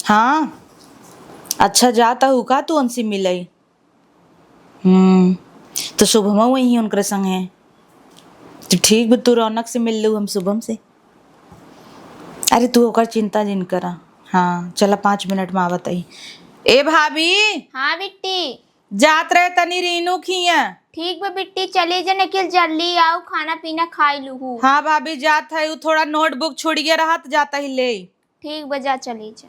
हाँ, अच्छा जाता हूँ का तू उनसे मिलई। तो शुभम वही उनके संग है। तो ठीक बा, तू रौनक से मिल लू, हम शुभम से। अरे तू ओकर चिंता जिन करा। हाँ चला 5 मिनट में आवत आई। ए भाभी, हाँ बिट्टी। जात रहे तनी रीनू खिया। ठीक बा बिट्टी, चले जा निकल जल्दी आओ, खाना पीना खाई लूहू। हाँ भाभी जात है, उ थोड़ा नोटबुक छूट गया रहा तो जाता ही ले। ठीक बजा चले जा।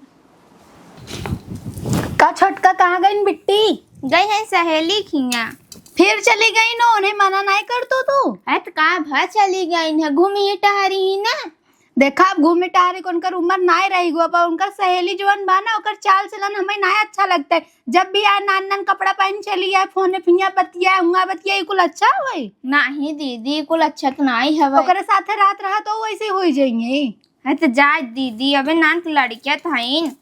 का छोटका कहाँ गई बिट्टी? गई है सहेली खिया। फिर चली गई ना, उन्हें मना नहीं कर तू। तो कहाँ भा चली गई है, घूमी टहरी ही ना। देखा अब घूमे टहरे को उनकर उम्र नहीं रही गो, पर उनकर सहेली जवन बा ना, ओकर चाल चलन हमें नहीं अच्छा लगता है। जब भी आए नान नान कपड़ा पहन चली आए, फोने फिंगा बतिया हुआ बतिया, कुल अच्छा हुई नहीं दीदी, कुल अच्छा तो नहीं है। ओकरे साथे रात रहा तो वैसे हो जाएंगे। है तो जा दीदी, अबे नान की लड़कियां थाइन।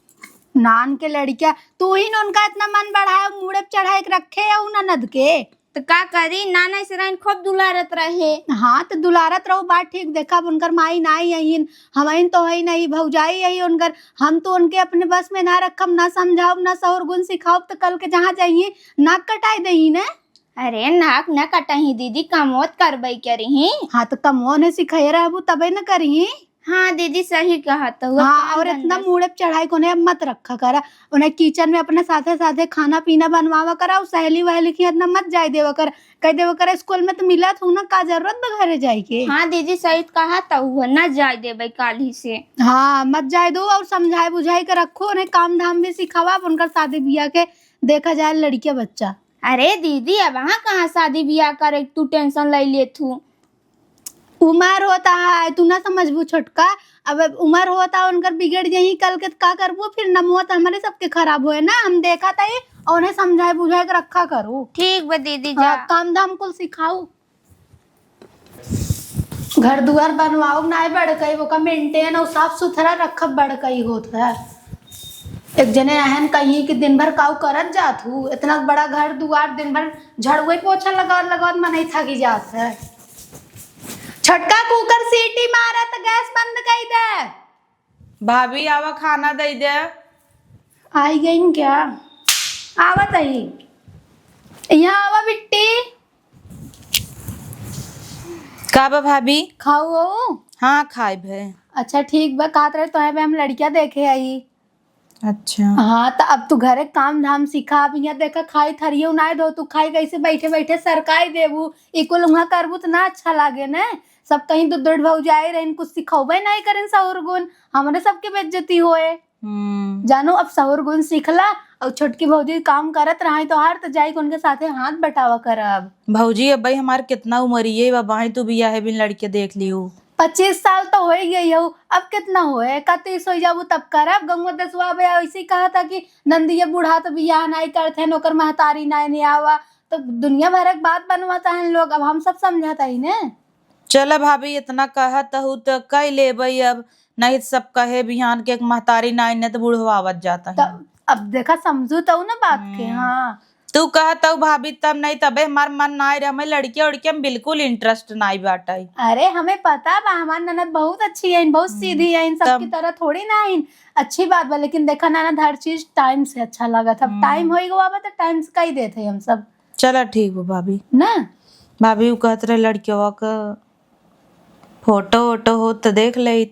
नान के लड़किया तू ही न उनका इतना मन बढ़ाया, मुड़े चढ़ाए के रखे या ननद के। तो का करी, नाना से राइन खूब दुलारत रहे। हाँ तो दुलारत रहो, बात ठीक। देखा अब उनकर माई नहीं यही, हमारी तो है नहीं, भौजाई यही उनकर। हम तो उनके अपने बस में ना रखम, ना समझाओ, ना सौर गुण सिखाओ, तो कल के जहाँ जाइए नाक कटाई दही ने। अरे नाक न कटही दीदी, कमोत करबई करी। हाँ तो कमो ने सिखाए रहबू तबे न करी। हाँ दीदी सही कहा तो। हाँ और इतना मुड़े चढ़ाई को उन्हें मत रखा करा। उन्हें किचन में अपने साथे साथे खाना पीना बनवावा करा, और सहेली वहेली की इतना मत जाए देवा कर, कह देवा कर स्कूल में तो मिला था ना, का जरूरत बा घरे जाए के। हाँ दीदी सही कहा तो, न जाए देबई काली से। हाँ मत जाए दो, और समझाए बुझाई के रखो, उन्हें काम धाम भी सिखावा। उनका शादी ब्याह के देखा जाए लड़किया बच्चा। अरे दीदी अब वहाँ कहाँ शादी ब्याह करे, तू टेंशन ले ले तू। उमर होता है, तू ना समझबू छोटका। अब उमर होता है उनकर, बिगड़ जाही कल के का करबू फिर। नमोत हमारे सबके खराब हुए ना, हम देखा था ये, और उन्हें समझाए बुझाए के रखा करो। ठीक बा दीदी जा। हाँ, काम धाम कुल सिखाओ। घर दुआर बनवाओ ना बड़कई, वो का मेंटेन और साफ सुथरा रखब बड़कई होता है। एक जने आहन कहीं कि दिन भर काऊ करत जात हूँ, इतना बड़ा घर दुआर दिन भर झाड़ुए पोछा लगावत मन ही थकी जात है। छोटका कुकर सीटी मारा तो गैस बंद कर दे। भाभी आवा खाना दे दे। आई गई क्या? आवत आई, यहाँ आवा बिट्टी। का बा भाभी? खाओ। हाँ खाए भे। अच्छा ठीक बा, कात रहे तो है हम लड़कियां देखे आई। अच्छा हाँ तो अब तू घरे काम धाम सिखा। अब यहाँ देखा खाई थरियो ना धो, तू खाई कैसे बैठे बैठे सरकाई देबू, इकुल वहाँ करबू तो ना अच्छा लागे न। सब कहीं तो दौड़ भाव जाए रहे, कुछ सिखौबे नहीं करें सौर गुण, हमारे सबके बेइज्जती होए। जानो अब सौर गुण सीखला, और छोटकी भौजी काम करत रही तो हार तो जाई उनके साथे हाथ बटावा करब। भौजी अब भाई हमारे कितना उमरिए बाबा, तू बिया है बिन लड़के देख लियो। 25 साल तो हो ही गई हो, अब कितना होए, 31 हो जाबू तब करब। गंगो दसवा भैया ऐसे कहा था कि नंदिया बूढ़ा तो बियाह नहीं करते, नौकर महतारी नहीं आवा, तो दुनिया भर की बात बनवाता है लोग। अब हम सब समझाता ही ने। चल भाभी इतना कहत हूँ तो कह ले भाई, अब नहीं तो सब कहे बिहान के एक महतारी नाई ने तो बुढ़वावत जाता है। अब देखा समझू तो ना बात के। हाँ तू कहत हूँ भाभी तब नहीं, तबे हमार मन नहीं रहे, हमें लड़कियां उड़कियां में बिल्कुल इंटरेस्ट नहीं बाटा। अरे हमें पता बा, हमारी ननद बहुत अच्छी है, बहुत सीधी है, इन सबकी तरह थोड़ी ना है। अच्छी बात बा, लेकिन देखा ननद हर चीज टाइम से अच्छा लगा था। टाइम हो गया तो टाइम से कही देते हम सब। चला ठीक बा भाभी ना। भाभी वो कहत रहे लड़कियों का फोटो वोटो हो तो देख ले।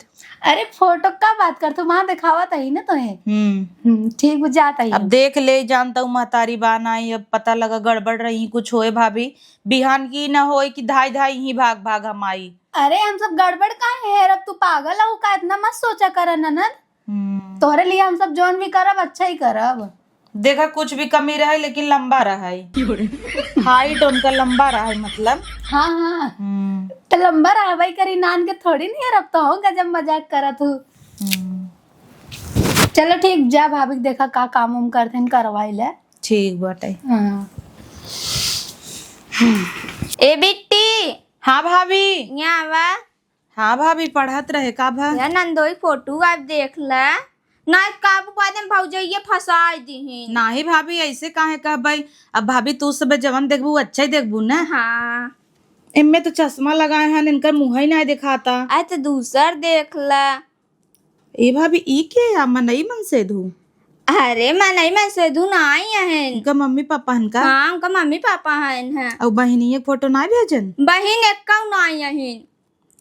अरे फोटो का बात कर, तू वहां दिखावा था ही ना तुम्हें। ठीक बुझाता ही। अब देख ले, जानता हूँ महतारी बान आई, अब पता लगा गड़बड़ रही कुछ होए भाभी, बिहान की ना होए कि धाई धाई ही भाग भाग हम आई। अरे हम सब गड़बड़ का है, अब तू पागल हो का, इतना मत सोचा कर ननद। तोहरे लिए हम सब जोन भी करब अच्छा ही करब। देखा कुछ भी कमी रहे लेकिन लंबा रहा है। हाइट उनका लंबा रहा है मतलब। हाँ हाँ तो लंबा रहा भाई करी, नान के थोड़ी नहीं है, अब तो होगा जब मजाक करा तू। चलो ठीक, जा भाभी देखा का काम उम करते हैं करवाई ले। ठीक बाटे। हाँ। ए बिट्टी। हाँ भाभी। यहाँ आवा। हाँ भाभी पढ़त रहे का भा? यार नंदोई फोटो आप देख ला ना, काबू पादम भौजैया फसाई दी। नाही भाभी ऐसे काहे कह भाई, अब भाभी तू सब जवन देखबू अच्छा ही देखबू ना। हाँ इनमें तो चश्मा लगाए हैं, इनका मुंह ही नहीं दिखाता। तो दूसर देख ला। ए भाभी ई के या मनई मन से धू? अरे मैं नहीं, मैं सेधु ना आई है। इनका मम्मी पापा हनका हाँ उनका मम्मी पापा है। और बहिनी एक फोटो ना भेजन। बहन एक का ना आई है।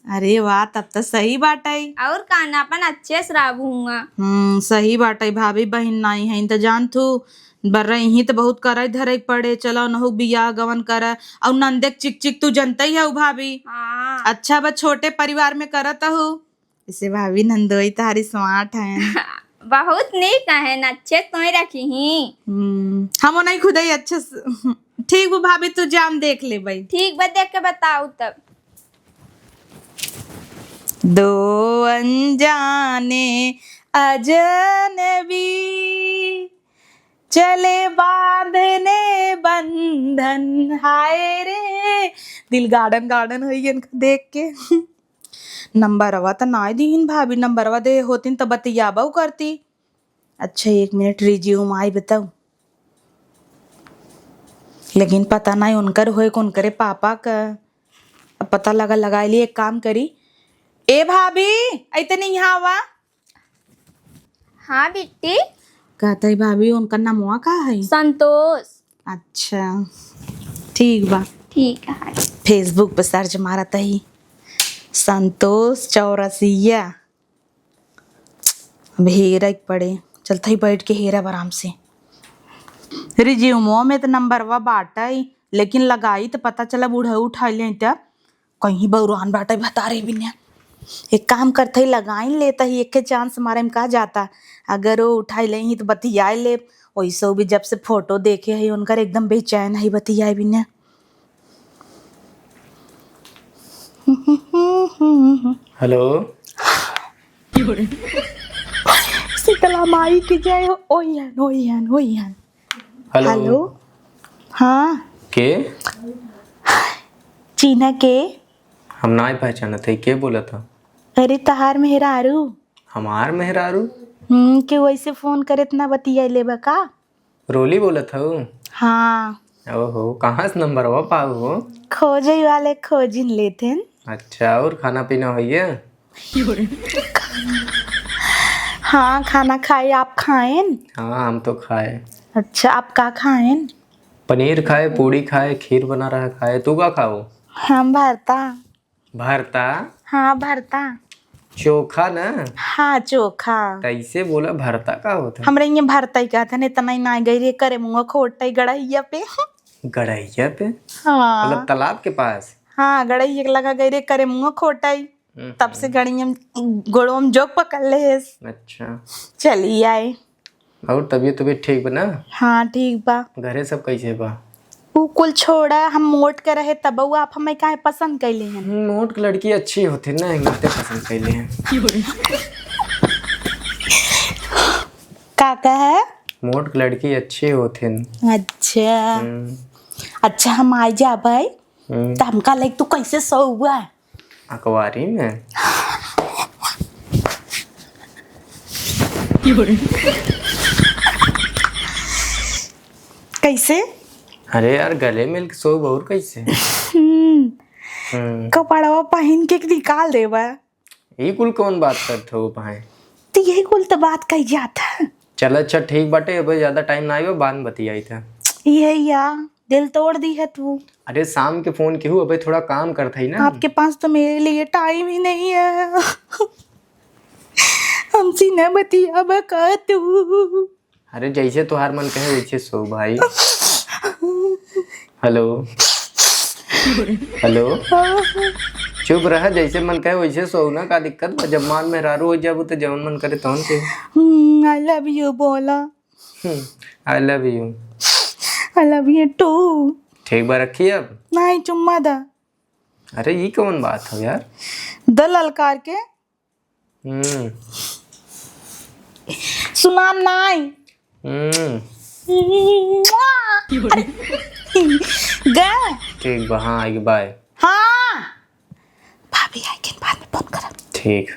अरे वाह, तब तो सही बात है। और खाना अपन अच्छे से राबूंगा। सही बात है। भाभी बहन नहीं है तो जान तू बर्रा यही तो बहुत करे धरे पड़े। चलो नहु बियाह गवन कर और नंदे चिक चिक तू जनता ही है भाभी। हाँ अच्छा बस छोटे परिवार में करत हो। इसे भाभी नंदोई तारी स्मार्ट है। बहुत नीक है, अच्छे तो ही रखी ही। हम नहीं खुद ही अच्छे से। ठीक वो भाभी तू जाम देख ले भाई। ठीक बा, देख के बताओ तब। दो अनजाने अजनबी चले बांधने बंधन, हाय रे दिल गार्डन गार्डन हुई इनका देख के। नंबरवा तो ना दीन भाभी, नंबरवा दे होतीन तो बतियाबा करती। अच्छा 1 मिनट रिज्यूम आई बताऊ, लेकिन पता नहीं उनकर होए कौन करे पापा का। अब पता लगा लगा लिए। एक काम करी, ए भाभी ऐते नहीं यहाँ हुआ। हाँ बिट्टी। कहता है भाभी उनका नामुआ का है? संतोष। अच्छा ठीक बा। ठीक है। फेसबुक पे सर्च मारा ही संतोष चौरसिया। अब हेरा पड़े, चलता ही बैठ के हेरा आराम से। रिज्यूमो में तो नंबरवा बाटा ही, लेकिन लगाई तो पता चला बूढ़ा उठा ले तब कहीं बउरान बाटा बता रही भी नहीं। एक काम करते ही लगाई लेता ही, एक के चांस हमारे में कहा जाता। अगर वो उठाई ले ही तो बतियाए ले। वैसे भी जब से फोटो देखे है उनका एकदम बेचैन है, बतियाए भी नहीं। हेलो शीतला माई की जय हो। ओयन ओयन ओयन। हेलो हेलो हाँ के चीना के। हम ना पहचाना थे, के बोला था? अरे तहार मेहरारू। हमार मेहरारू? के वैसे फोन करे इतना बतिया ले बका। रोली बोला था वो? हाँ ओहो, कहाँ से नंबर हुआ पाओ हो? खोजे वाले खोजिन लेते। अच्छा, और खाना पीना हो गया? हाँ खाना खाए, आप खाएं? हाँ हम तो खाए। अच्छा आप का खाएं? पनीर खाए, पूड़ी खाए, खीर बना रहा खाए। तू का खाओ? हम भरता। भरता? हाँ भरता। चोखा ना? हाँ चोखा। कैसे बोला भरता का होता? हमरे ये भरता ही कहते हैं, इतना ही ना गई रे करे मुँह खोटा ही गड़ैया पे। गड़ैया पे? हाँ मतलब तालाब के पास? हाँ गड़ैया लगा गई रे करे मुँह खोटा ही। तब से गड़िया गोड़ों में जोक पकड़ ले। अच्छा चलिए आए। और तबीयत ठीक बना? हाँ ठीक बा। घरे सब कैसे बा? ऊ कुल छोड़ा, हम मोट के रहे तब आप हमें काहे पसंद कैले हैं? मोट की लड़की अच्छी होती ना, हिंगते पसंद कैले हैं। काका है? मोट की लड़की अच्छी होती। अच्छा अच्छा हम आ जा भाई। तो हमका लाइक तू कैसे सो हुआ? अखबारी में। कैसे? अरे यार गले मिल के सो और कैसे? कपड़वा पहन के निकाल देवा। ये कुल कौन बात करते हो भाई? तो यही कुल तो बात कही जाता। चल अच्छा ठीक बाटे, अब ज्यादा टाइम ना आयो, बाद में बतियाई था। ये या दिल तोड़ दी है तू। अरे शाम के फोन क्यों, अबे थोड़ा काम करता ही ना। आपके पास तो मेरे लिए टाइम ही नहीं है। हमसे न बतिया बका तू। अरे जैसे तुहार मन कहे वैसे सो भाई। हेलो हेलो चुप रहा, जैसे मन कहे वैसे सो ना, का दिक्कत बा? जब मान मेहरारू हो जाबू तो जवन मन करे तवन के। आई लव यू बोला। I love you. I love you too. ठीक बा, रखी अब? नहीं चुम्मा दा। अरे ये कौन बात है यार? द ललकार के सुनाम नाई। गा ठीक बा, हाँ आई बाय। हाँ भाभी आई के बाद में फोन करा। ठीक।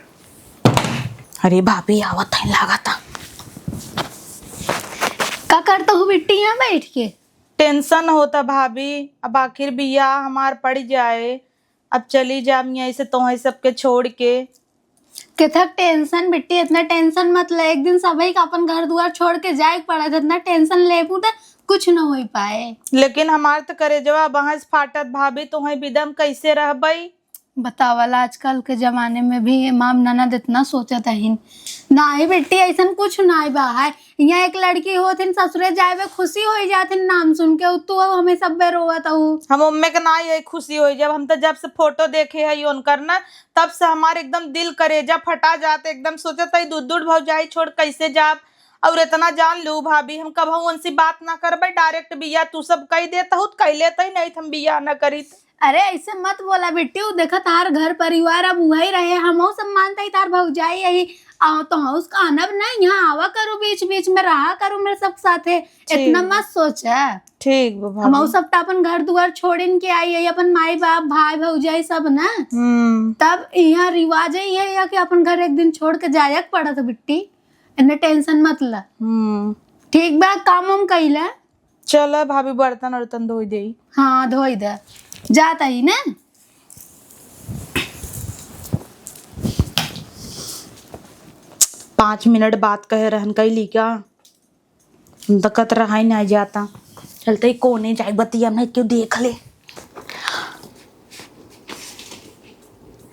अरे भाभी आवत है लगा था। का करता हूँ बिट्टी यहाँ बैठ के? टेंशन होता भाभी, अब आखिर बिया हमार पड़ जाए। अब चली जा मियाँ ऐसे तो है सबके छोड़ के। कितना टेंशन बेटी, इतना टेंशन मत ले। एक दिन सभी का अपन घर दुआर छोड़ के जाए पड़ा, इतना टेंशन लेबू तो कुछ न हो पाए। लेकिन हमार तो करे जवा बहस फाटत भाभी, तुम्हें विदम कैसे रहबई? बतावला आजकल के जमाने में भी माम ननद इतना सोचत है ना ही बेटी, ऐसा कुछ ना ही बा है। यहाँ एक लड़की होथिन ससुरे जाए में खुशी हो जाथिन नाम सुन के, तू हमें सब बे रोवत हूँ। हम उम्मे के ना यही खुशी हुई जब हम तो जब से फोटो देखे है उनकर ना, तब से हमारे एकदम दिल करेजा फटा जाते, एकदम सोचत है दूध दूध भौजाई छोड़ कैसे जाब। और इतना जान लू भाभी, हम कब उनसे बात ना करबे, डायरेक्ट बिया तू सब कह देता हूँ कह लेते ही नहीं, हम बिया ना करी। अरे ऐसे मत बोला बेटी, वो देखा तार घर परिवार अब वही रहे, हम सब मानते ही तार भौजाई यही आओ तो उसका आना ना, यहाँ आवा करो बीच बीच में रहा करो मेरे सब साथे, इतना मत सोच है। ठीक हम सब अपन घर दुआर छोड़िन के आई है, अपन माई बाप भाई भौजाई सब ना, तब यहाँ रिवाज ही है कि अपन घर एक दिन छोड़ के जाया पड़ा था बेटी, इन्हें टेंशन मत ला। ठीक बा, काम हम कैला। चलो भाभी बर्तन वर्तन धोई दे। हाँ धोई दे, जाता ही ना। पाँच मिनट बात कहे रहन कैली क्या, दकत रहा ही नहीं जाता। चलते ही कोने जाए बतिया नहीं क्यों देख ले।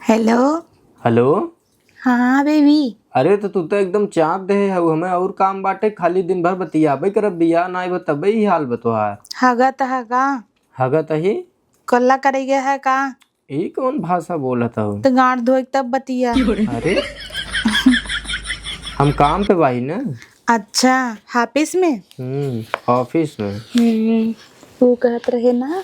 Hello hello. हाँ बेबी। अरे तो तू तो एकदम चाप दे है, हमें और काम बाटे, खाली दिन भर बतियाबे करब, बिया ना आइब तबे ही हाल बतोहार। हगा त हगा हगा तही कल्ला करेगे है का? ई कौन भाषा बोलत हूँ? तो गांठ धोए तब बतिया। अरे हम काम पे बाई ना। अच्छा ऑफिस में? ऑफिस में। वो कहत रहे ना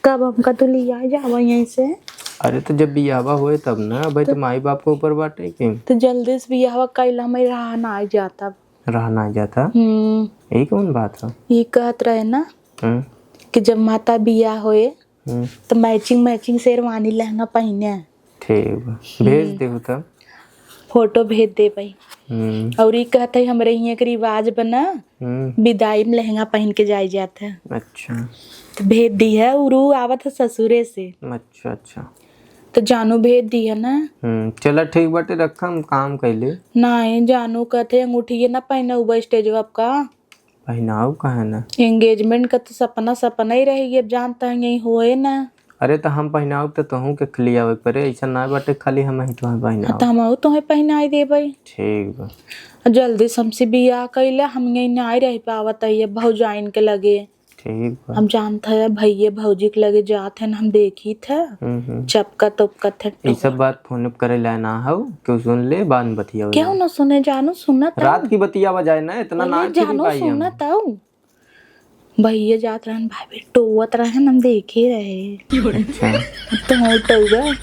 कब हमका तो लिया जावा यहीं से। अरे तो जब बियाहवा होए तब ना, भाई तो माई बाप के ऊपर बाटे कि तो जल्दी से बियाहवा कैला में रहा ना आ जाता। रहा ना जाता। यही कौन बात है? ये कहत रहे ना कि जब माता बियाह होए तो मैचिंग शेरवानी लहंगा पहने। ठीक भेज दे तब फोटो भेज दे भाई। और ये कहते हैं हमारे यहाँ के रिवाज बना विदाई में लहंगा पहन के जाए जाता है। अच्छा तो भेज दी है, उरू आवत है ससुरे से। अच्छा अच्छा तो जानू भेज दी है ना। चला ठीक बाटे, रखा हम काम कैले। नहीं जानू कहते अंगूठी ना पहना हुआ स्टेज का पहनाऊ कहा ना, एंगेजमेंट का तो सपना ही रहेगी, अब जानता है यही होए ना। अरे तो हम पहनाऊ तो तहू के खलिया परे, ऐसा ना बाटे खाली हम ही तुम्हें पहनाऊ। तो हम तुम्हें पहनाई दे भाई। ठीक बा। जल्दी से हमसे बियाह कैला, हम यही नहीं रह पावत है भौजाइन के लगे। ठीक बा। हम जानता है भैया भौजी के लगे जाते हैं, हम देखी था चपका तपका थे। ये सब बात फोन पे करे ला ना हो, क्यों सुन ले बाद में बतिया। क्यों ना सुने जानू, सुना रात की बतिया बजाए ना, इतना ना जानू सुना ताऊ। भैया जात रहन भाई टोवत रहन, हम देखे रहे। अच्छा तो हो टोवा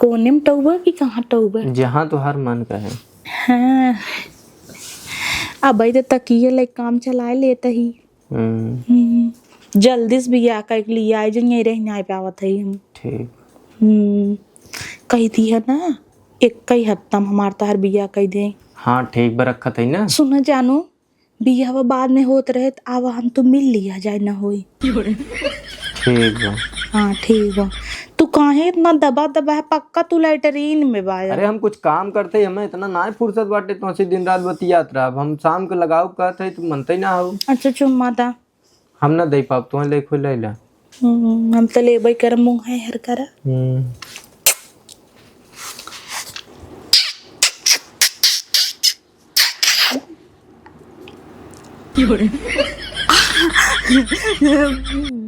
कोने में टोवा कि कहाँ टोवा? जहाँ तो हर मन का है। हाँ अब तो तकिए ले काम चला लेता ही। जल्दी से बियाह कर लिया है, जो यही रह नहीं पावत है हम। ठीक कही थी है ना, एक कई हफ्ता में हमार तार बियाह कह दे। हाँ ठीक बा, रखा था ना। सुना जानू बियाह बाद में होत रहे तो आवा हम तो मिल लिया जाए ना होई। ठीक बा। हाँ ठीक बा। तू काहे इतना दबा है, पक्का तू लैटरीन में बा? अरे हम कुछ काम करते, हमें इतना ना फुर्सत बाटे तो ऐसे दिन रात बतियात रहा। हम शाम को लगाओ कहते है तो मनते ही ना हो। अच्छा चुम्मा था हम ना दे पाप, तुम्हें ले खोल ला। हम तो लेबई कर मुँह है हर कर।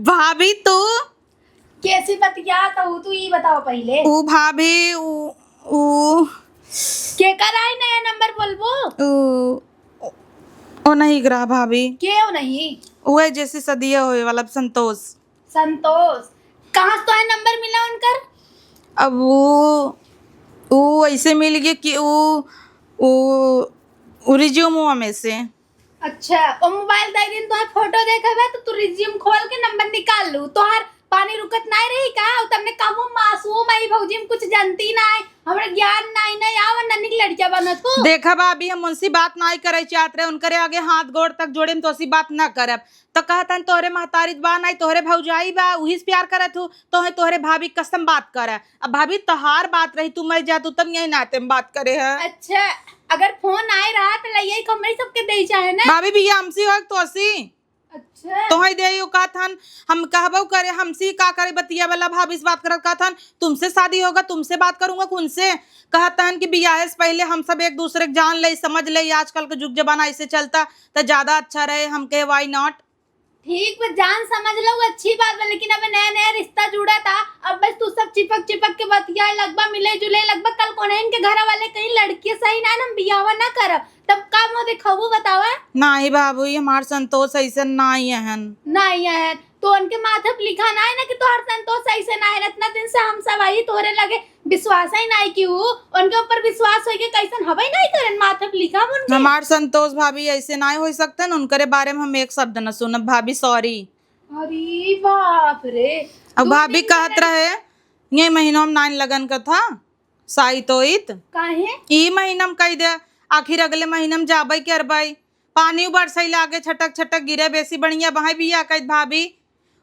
भाभी तू कैसी बतियात हूँ तू, ये बताओ पहले। ओ भाभी ओ के कर आई नया नंबर बोलबो? ओ नहीं करा भाभी। क्यों नहीं? वो जैसे सदिया होए वाला संतोष। संतोष कहाँ से तो है नंबर मिला उनकर? अब वो ऐसे मिल गया कि वो रिज्यूम में से। अच्छा और मोबाइल दे दिन तो फोटो देखा है तो तू रिज्यूम खोल के नंबर निकाल लू, तो हर पानी रुकत नहीं रही का? तुमने कहूँ मासूम आई भौजी में कुछ जानती ना है, हमरा ज्ञान नहीं आवा नन्ही की लड़किया बनत को। देखा भाभी हम उनसी बात नहीं करे चाहत रहे, उनकरे आगे हाथ गोड़ तक जोड़े तो ऐसी बात ना करब। तो कहतन तोहरे महतारी बा नहीं तोहरे भौजाई बा वही से प्यार करत हूँ तो है तोहरे भाभी कसम बात करे। अब भाभी तोहार बात रही तू मर जा तू तब यही नाते में बात करे है। अच्छा अगर फोन आए रहा तो लइये कमरे सबके दे चाहे ना। भाभी भी हमसी हो तो ऐसी अच्छा तो है दे कहथन हम कहबो करे हमसी का करे बतिया वाला भाभी से बात करत कहथन तुमसे शादी होगा तुमसे बात करूंगा उनसे। कहतन कि बियाह से पहले हम सब एक दूसरे के जान ले समझ ले, आजकल का जुग जमाना ऐसे चलता तो ज्यादा अच्छा रहे। हम कहे वाई नॉट। ठीक बस जान समझ लो अच्छी बात है, लेकिन अब नया नया रिश्ता जुड़ा था अब बस तू सब चिपक चिपक के बतिया लगभग मिले जुले लगभग कल कोने इनके घर वाले कहीं लड़की सही ना हम बियाह ना करब तब का मुँह दिखाबू बतावा। नहीं बाबू हमार संतोष ऐसा नहीं है नहीं है तो उनके माथे पे लिखा ना है ना कि तोहर संतोष सही से ना है। इतना दिन से हम सब आई तोहरे लगे विश्वास ही नहीं की उनके ऊपर विश्वास हो के कैसन हवाई नहीं करन माथे पे लिखा उनके। हमार संतोष भाभी ऐसे नहीं हो सकते न, उनके बारे में हम एक शब्द न सुनब भाभी सॉरी। अरे बाप रे। अब भाभी कहत रहे ये महीना में 9 लगन का था साई तो इत काहे ई महीना में कह दे आखिर अगले महीना में जाबे के अरबाई पानी बरसई लागे छटक छटक गिरे बेसी बढ़िया बहाई बिया कह भाभी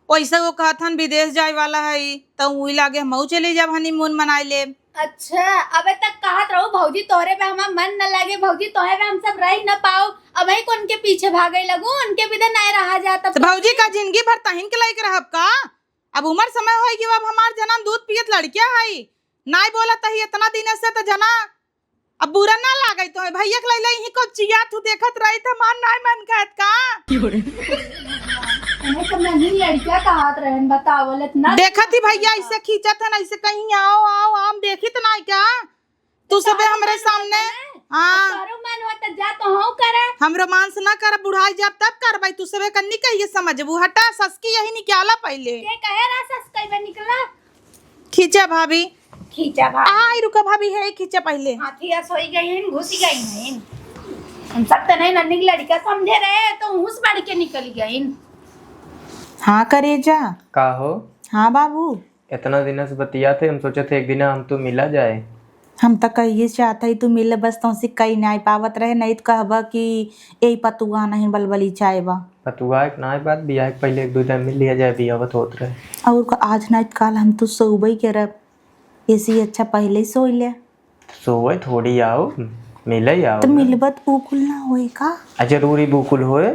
वैसे वो कहथन विदेश जाए वाला है तो वही लागे हम चले जाब हनीमून मनाए ले। अच्छा अबे तक कहत रहो भौजी तोहरे पे हमार मन न लगे भौजी तोहरे पे हम सब रह न पाओ अब ही उनके पीछे भागे लगू उनके भी नहीं रहा जाता। तो भौजी का जिंदगी भर तहिन के लायक रहब का। अब उम्र समय होई कि अब हमार जन्म दूध पियत लड़किया है नहीं बोला तही इतना दिन से तो जना अब बुरा ना लागई तो भैया के लैले ही को चिया तू देखत रही था मान नहीं मन कहत का तो नहीं लड़किया कहत रहन बतावल इतना देखत ही भैया ऐसे खींचत है ऐसे कहीं आओ आओ हम देखी तो नहीं क्या तू सबे हमरे सामने। हाँ तारो मन होता जा तो हो करे हम रोमांस ना कर बुढ़ाई जब तब करबई तू सबे कन्नी कहिए समझबू हटा ससकी यही निकाला पहले के कहे रहा सस कई निकला खींचा भाभी खींचा भाई आई रुका भाभी है खींचा पहले हाथिया सोई गई हैं घुसी गई हैं हम सब तो नहीं नन्ही की लड़का समझे रहे तो हुस बढ़ के निकल गई। हाँ करे जा का हो हाँ बाबू इतना दिन से बतिया थे हम सोचे थे एक दिन हम तो मिला जाए। हम तो कहिए चाहते ही तू मिल बस तो से कहीं नहीं पावत रहे नहीं तो कहबा कि यही पतुआ नहीं बलबली चाहे बा पतुआ एक ना बात बियाह के पहले 1-2 दिन मिल लिया जाए बियाह होत रहे और आज नहीं काल हम तो सोबई करब ऐसी अच्छा पहले ही सो ले सोए थोड़ी आओ मिले आओ तो मिलबत उकुल ना होए का जरूरी बुकुल होए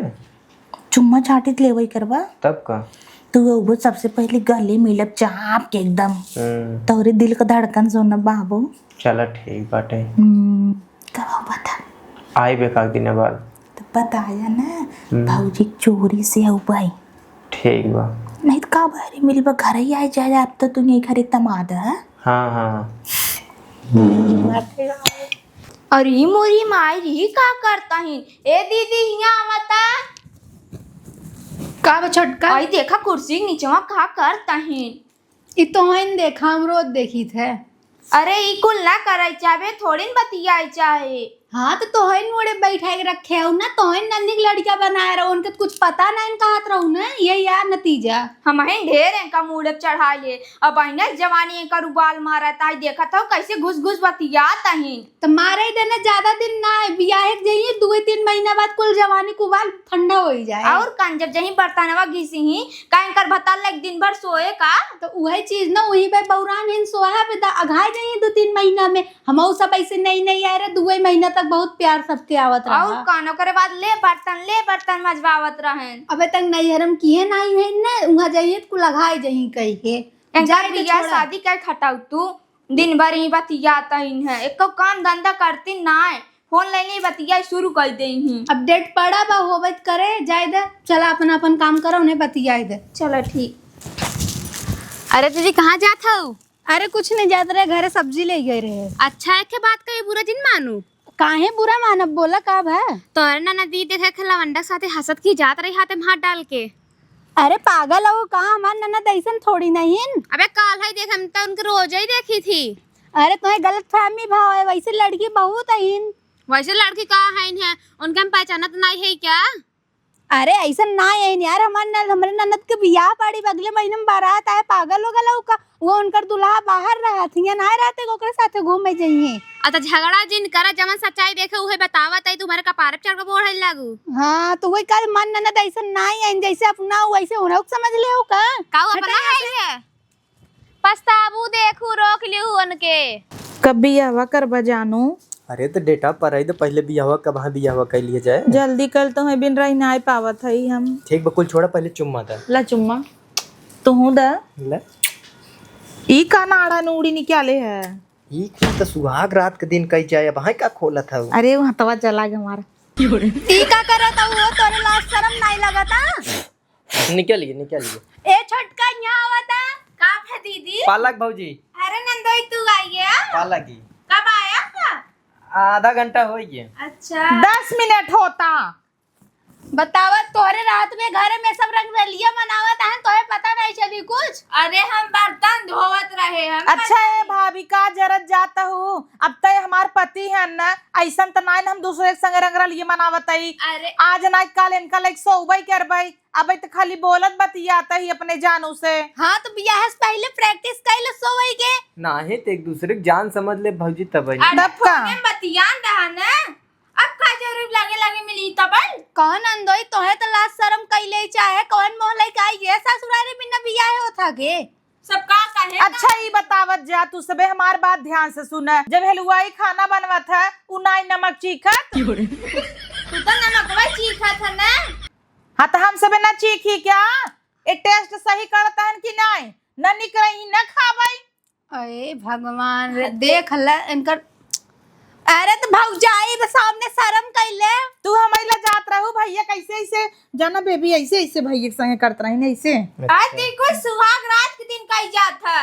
चुम्मा चाटी लेवई करबा तब का तू वो सबसे पहले गले मिलब चाप के एकदम तोरे दिल का धड़कन सुन बाबू। चला ठीक बाटे कब बता आई बेकार दिन बाद तो बताया ना भौजी चोरी से हो भाई ठीक बा नहीं तो का बारे मिलबा घर ही आए जाए अब तो तू नहीं घरे तमाद है। हाँ हाँ अरे मोरी मायरी का करता ही ए दीदी यहाँ मता का छोटका आई देखा कुर्सी के नीचे का करता ही ई तो हन देखा हम रोज देखी थे। अरे ई कुल ना करे चाहे थोड़ी न बतियाए चाहे। हाँ तो तोहन मोड़े बैठा के रखे हो ना तोहन नन्ही की लड़किया बनाए रहो उनके कुछ पता ना इनका हाथ रहो ना ये यार नतीजा हम ढेर है का मुड़े चढ़ा ले अब अहिना जवानी का रुबाल मारा ताई देखा था कैसे घुस घुस बतियाता ही तो मारे ही देना ज्यादा दिन ना है बियाह जाइए 2-3 महीना बाद कुल जवानी कुबाल ठंडा हो ही जाए और कान जब जही बर्तनवा घिसी ही काइन कर भता लग दिन भर सोए का तो वही चीज ना वही पे बौरान हिन सोहा पे अघाई जाइए 2-3 महीना में हम सब ऐसे नहीं आ रहे 2 महीना तक बहुत प्यार सबके आवत रहा और कानो करे बाद ले बर्तन मजबावत रहे अबे तक नैहरम किए नहीं है ना वहां जाइए तो कुल अघाई जही कही के जाए बिया शादी कर खटाऊ तू दिन भर ही बतियाता ही है एक काम धंधा करती ना है फोन लेने बतिया शुरू कर दे ही अपडेट पड़ा बा होबत करे जाए दे चला अपन काम करो उन्हें बतियाए दे चलो ठीक। अरे दीदी कहाँ जात हो? अरे कुछ नहीं जात रहे घरे सब्जी ले गए रहे। अच्छा है के बात का ये बुरा जिन मानू काहे बुरा मानब बोला कब है तोरे ना नदी देखे खिलावंडा साथे हसत की जात रही हाथे में हाथ डाल के। अरे पागल हो कहाँ हमार ननद ऐसन थोड़ी नहीं। अबे काल है देख हम तो उनके रोज ही देखी थी। अरे तुम्हें गलत फहमी भाव है वैसे लड़की बहुत है वैसे लड़की कहाँ है उनके हम पहचानत नहीं है क्या? अरे ऐसा ना है यार, हमारे ननद के बियाह पाड़ी अगले महीने में बारात आए, पागल हो गला का वो उनकर दुल्हा बाहर रहा थी ना रहते ओकरे साथे घूमे जाइए। अच्छा झगड़ा जिन करा जमन सच्चाई देखे उहे बतावत है तुम्हारे कपार पे चढ़ के बोल लागू। हाँ तो वही कल मन ननद ऐसा ना है, जैसे अपना वैसे उन्हें समझ ले हो का अपना है पछताबू देखू रोक लियो उनके। कभी हवा करबा जानू। अरे तो डेटा पर है तो पहले बियाहवा कब बियाहवा कर लिए जाए। जल्दी कल तो है बिन रही ना पावत है हम। ठीक बकुल छोड़ा पहले चुम्मा था। ला चुम्मा तो हूँ दा ले ई का नाड़ा नूड़ी निकाले है। ई कुल तो सुहाग रात के दिन कही जाए, अब हाय का खोला था वो। अरे वहाँ तवा चला गया हमारा। ई का करता वो तोरे लाज शर्म नहीं लगता। निकलिए ए छोटका यहाँ आवता का है दीदी? पालक भौजी। अरे नंदोई तू आई गया? पालक ही कब आया था? आधा घंटा हो गया। अच्छा 10 मिनट होता। बतावत तोहरे रात में घर में सब रंगरलिया मनावत है, तोहे पता नहीं चली कुछ। अरे हम बर्तन धोवत रहे हम। अच्छा है भाभी का जरत जाता हूँ। अब तय हमार पति है न ऐसा तो ना हम दूसरे के संग रंगरल ये मनावत है। अरे आज ना काल इनका लाइक सोबई कर भाई अब तो खाली बोलत बतियाता ही अपने जानू से। हाँ तो बियाह से पहले प्रैक्टिस कैले सोवई के ना है तो एक दूसरे के जान समझ ले भौजी तब ही। अरे डब का? फोने में बतियान रहा ना, अब का जरूर लगे लगे मिली तबल। कौन अंदोई तोहे तो लाज शर्म कैले चाहे कौन मोहल्ले का ये ससुरारे बिना बियाह होता के सबका कहे। अच्छा ये बतावत जा तू सबे हमार बात ध्यान से सुन। जब हलवाई खाना बनवत है उनाई नमक चीखत तू तो नमकवा चीखा था ना। हाँ तो हम सबे ना चीखी क्या? ये टेस्ट सही करता है कि नहीं न निकलही न खाबाई। अरे भगवान रे देख ल इनकर। अरे तो भौजाई सामने शर्म कैले तू हमारे जात रहू भैया कैसे ऐसे जाना बेबी ऐसे ऐसे भैया के संगे करत रही ना ऐसे। आज देखो सुहाग रात के दिन कही जात था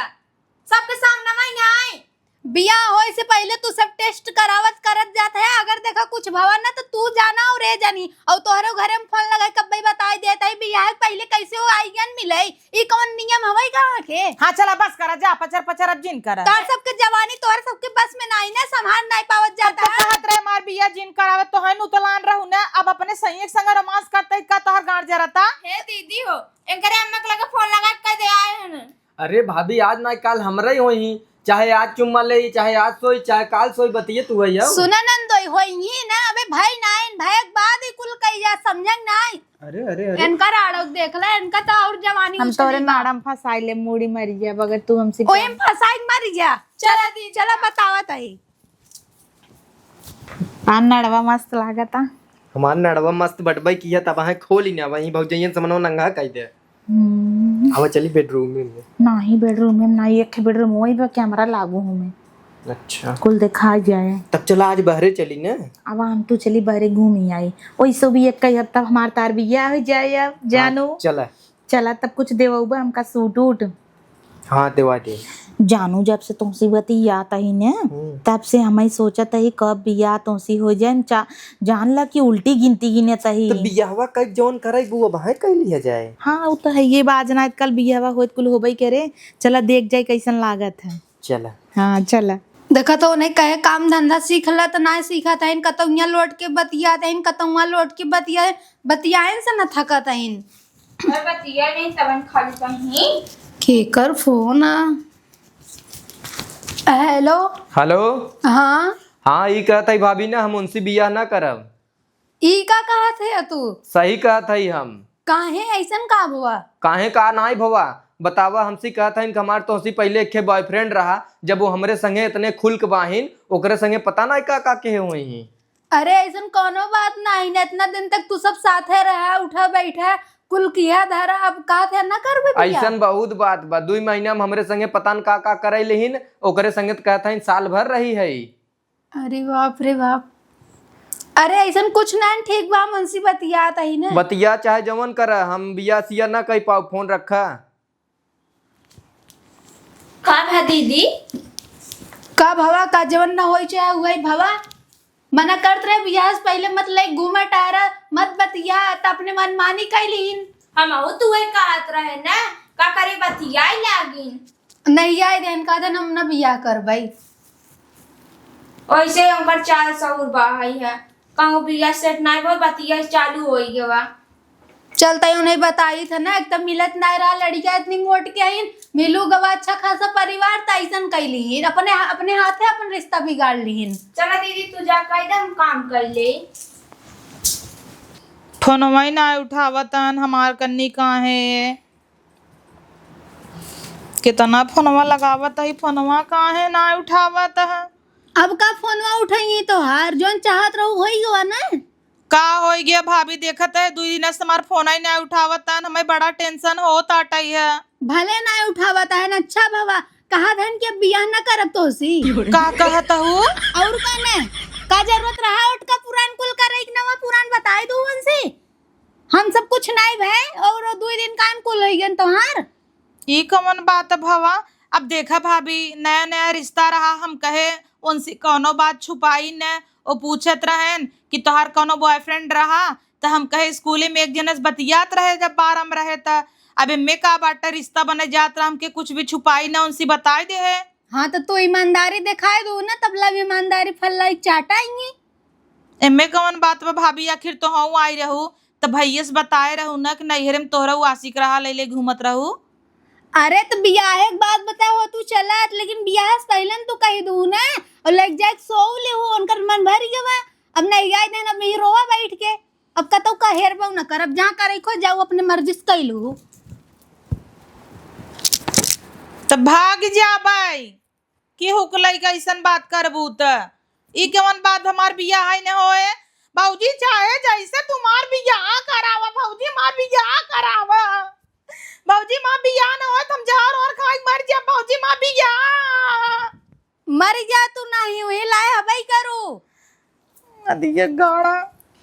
सबके सामने में आए। बियाह होए से पहले तू सब टेस्ट करावत करत जात है, अगर देखा कुछ भवन ना तो तू जाना और रे जानी और तोहरे घरे में फोन लगाई कब बताई देता है बियाह के पहले कैसे वो आईगन मिले। ई कौन नियम हवई कहां के? हाँ चला बस करा जा पचर पचर अब जिन करा। तोर सबके जवानी तोहर सबके बस में नहीं ना संभाल नहीं पावत जाता तो कहत रहे मार बिया जिन करावत तो है उतलान रहू ना अब अपने सही संग रोमांस करते का तोहर गांड जरता। हे दीदी हो इनकरे अम्मा के लगे फोन लगा के दे आए हैं। अरे भाभी आज ना काल हमरा ही होई, चाहे आज चुम्मा ले चाहे आज सोई चाहे काल सोई बतिये तू है। सुना नंदोई होई ना अबे भाई नाइन भाई के बाद ही कुल कही जा समझंग नहीं। अरे अरे अरे इनका राड़ो देख ले इनका तो और जवानी हम तोरे नाड़म फसाई ले मूड़ी मरी जा बगैर तू हमसे ओएम फसाई मर जा। चला दी चला बतावत है। पान नड़वा मस्त लागता। हमार नड़वा मस्त बटबाई किया तब वहां खोली ना वहीं भौजैयन समनो नंगा कह दे। अब चली बेडरूम में। नहीं बेडरूम में नहीं एक बेडरूम वही पे कैमरा लागू हूँ मैं। अच्छा कुल देखा जाए तब चला आज बहरे चली ना। अब हम तो चली बहरे घूम ही आई वैसे भी एक कई हफ्ता हमार तार बिया हो जाए अब जानू। चला चला तब कुछ देवबा हमका सूट उट। हाँ देवा दे। जानू जब से तुमसे बतियाता ही ने तब से हमें सोचत है कब बिया तुमसी हो जाए जान ला कि उल्टी गिनती गिने चाहिए। तो बियाहवा कब जौन करे बुआ बाहर कह लिया जाए। हाँ वो तो है ये बाज ना कल बियावा होत कुल होबई करे। चला देख जाए कैसन लागत है। चला हाँ चला देखा तो नहीं कहे काम धंधा सीखला तो ना सीखा था इन कतौया लौट के बतिया था इन कतौआ लौट के बतियाइन से न थका था इन। मैं बतिया नहीं तवन खाली कहीं केकर फोन हेलो हेलो। हाँ हाँ ये कहता है भाभी ना हम उनसे बियाह ना करब। ई का कहा थे तू सही कहता है हम। काहे ऐसन का हुआ? काहे का नाई भवा बतावा हमसे कहता है हमार तो हंसी पहले एक बॉयफ्रेंड रहा जब वो हमरे संगे इतने खुल के बाहिन ओकरे संगे पता नहीं का के हुई ही। अरे ऐसन कोनो बात नहीं ना इतना दिन तक तू सब साथे रहा उठा बैठा कुल किया धरा अब का थे ना करबे बियाह। ऐसन बहुत बात बा 2 महीना में हमरे संगे पता न का करे लेहिन ओकरे संगे तो कहता है साल भर रही है। अरे बाप रे बाप। अरे ऐसन कुछ ना ठीक बा मुंशी बतियात ही ना बतिया चाहे जवन कर हम बिया सिया ना कह पाओ फोन रखा। कब है दीदी? का भवा का जवन ना होई चाहे हुई भवा मना करत रहे बियाह से पहले मत ले घूमा टारा मत बतिया त अपने मन मानी कैलीन। हम हो तू है कहत रहे ना का करे बतिया लागिन नहीं आए देन का दिन हम ना बियाह कर भाई। वैसे हमर 400 बाहई है कहूँ बिया सेट नहीं हो बतिया चालू हो गया। चलता ही उन्हें बताई था ना, एकदम मिलत ना रहा, लड़कियां इतनी मोट के आईन, मिलू गवा अच्छा खासा परिवार तैसन कैली, अपने अपने हाथे अपन रिश्ता बिगाड़ लीन। चला दीदी तू जा एकदम काम कर ले। फोनवा ही ना उठावतन, हमार कन्नी कहाँ है? कितना फोनवा लगावत है, फोनवा कहाँ है ना उठावत है? अब का फोनवा उठाई तो हार जोन चाहत रहू हो ही गवा ना। का हो गया भाभी, देखत है 2 दिन से हमार फोन ही ना उठावतन, हमें बड़ा टेंशन होता आटई है। भले ना उठावता है ना, अच्छा भवा कहा धन के बियाह ना करब तो सी का कहत हूँ? और कने का जरूरत रहा उठ का पुरान कुल कर एक नवा पुरान बताए दो उनसे, हम सब कुछ नहीं भय और 2 दिन कान कुल हो गन तोहार। ई कौन बात भवा? अब देखा भाभी, नया नया रिश्ता रहा, हम कहे उनसे कोनो बात छुपाई न, वो पूछत रहन कि तोहार कोनो बॉयफ्रेंड रहा, तो हम कहे स्कूले में एक जनस बतियात रहे जब बार हम रहे था। अब इनमें का बाटा रिश्ता बने जात रहा, हमके कुछ भी छुपाई ना, उनसे बताई दे है। हाँ तो तू ईमानदारी दिखाए दो ना, तबला भी ईमानदारी फल्ला चाटाएंगे। इनमें कौन बात बा भाभी, आखिर तो हूँ आई रहू तो भैया से बताए रहू ना कि नैहरे में तोहरा आशिक रहा, ले घूमत रहू। अरे तो बियाह एक बात बताओ तू चलत, लेकिन बियाह से पहले तू कही दू ना, और लग जाए सो ले हो उनकर मन भर गया। अब नहीं गए देना अब रोवा बैठ के, अब कतो का हेर बहु न कर, अब जहाँ करे खो जाओ अपने मर्जी से कैलू। तो भाग जा भाई कि हुकलई कैसन बात करबू त ई कवन बात, हमार बियाह है न होए। भौजी चाहे जैसे तुम्हार बियाह करावा, भौजी मार बियाह करावा, भौजी माँ बियाह न हो तुम जहर और खाई मर जा, भौजी माँ बियाह मर जा तू नहीं हुई लाए हवाई करो अदिया गाड़ा।